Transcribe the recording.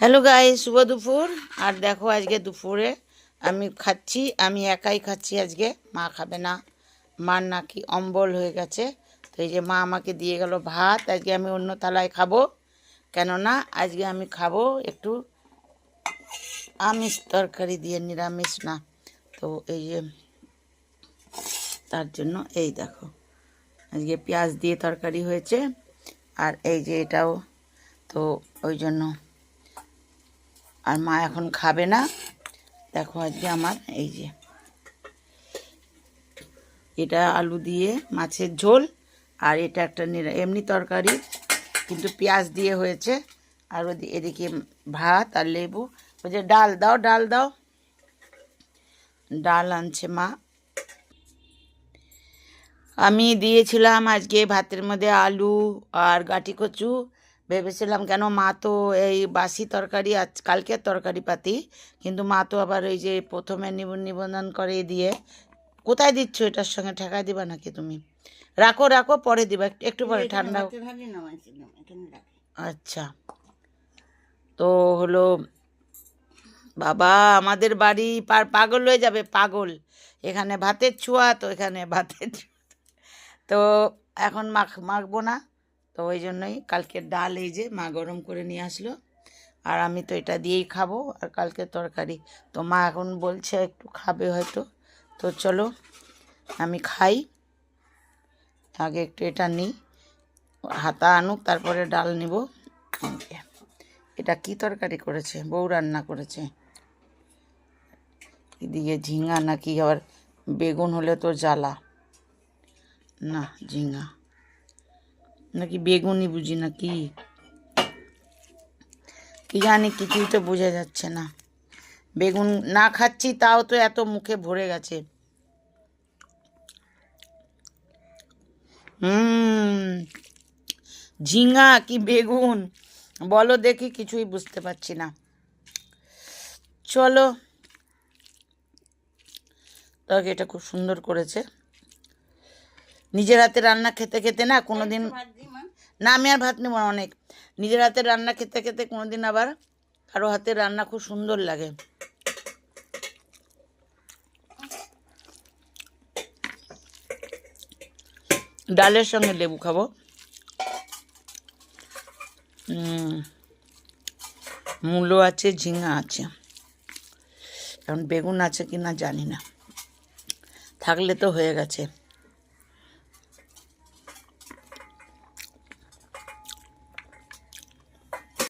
Hello guys, শুভ দুপুর। আর দেখো আজকে দুপুরে আমি খাচ্ছি, আমি একাই খাচ্ছি আজকে, মা খাবে না। মার নাকি অম্বল হয়ে গেছে। তো এই যে মা আমাকে দিয়ে গেল ভাত। আজকে আমি অন্য থালায় খাবো, কেননা আজকে আমি খাবো একটু আমিষ তরকারি দিয়ে, নিরামিষ না। তো এই যে তার জন্য এই দেখো আজকে পেঁয়াজ দিয়ে তরকারি হয়েছে। আর এই যে এটাও, তো ওই জন্য আর মা এখন খাবে না। দেখো আজকে আমার এই যে এটা আলু দিয়ে মাছের ঝোল, আর এটা একটা এমনি তরকারি কিন্তু পেঁয়াজ দিয়ে হয়েছে। আর এদিকে ভাত আর লেবু। ওই যে ডাল দাও, ডাল দাও, ডাল আনছে মা। আমি দিয়েছিলাম আজকে ভাতের মধ্যে আলু আর গাঁটি কচু। ভেবেছিলাম কেন মা তো এই বাসি তরকারি, আজ কালকের তরকারি পাতি, কিন্তু মা তো আবার ওই যে প্রথমে নিবন্ধন করে দিয়ে। কোথায় দিচ্ছ? এটার সঙ্গে ঠেকাই দিবা নাকি তুমি? রাখো রাখো, পরে দিবা, একটু পরে ঠান্ডা। আচ্ছা, তো হলো বাবা, আমাদের বাড়ি পাগল হয়ে যাবে, পাগল। এখানে ভাতের ছোঁয়া, তো এখানে ভাতের ছোঁয়া। তো এখন মাখবো না। তো ওই জন্যই কালকের ডাল এই যে মা গরম করে নিয়ে আসলো, আর আমি তো এটা দিয়েই খাবো, আর কালকে তরকারি। তো মা এখন বলছে একটু খাবে হয়তো। তো চলো আমি খাই, আগে একটু এটা নিই, হাতা আনুক তারপরে ডাল নিব। এটা কি তরকারি করেছে? বউ রান্না করেছে। এদিকে ঝিঙা নাকি আবার বেগুন হলে তো জ্বালা। না, ঝিঙা নাকি বেগুনই বুঝি না কি কি জানি, কিছুই তো বোঝা যাচ্ছে না। বেগুন না খাচ্ছি তাও তো এত মুখে ভরে গেছে। ঝিঙা কি বেগুন বলো দেখি, কিছুই বুঝতে পারছি না। চলো, তবে এটা খুব সুন্দর করেছে। নিজের হাতে রান্না খেতে খেতে না কোনোদিন, না আমি আর ভাত নেব না, অনেক। নিজের হাতে রান্না খেতে খেতে কোনোদিন আবার কারো হাতে রান্না খুব সুন্দর লাগে। ডালের সঙ্গে লেবু খাবো। মূলো আছে, ঝিঙা আছে, এখন বেগুন আছে কি না জানি না, থাকলে তো হয়ে গেছে।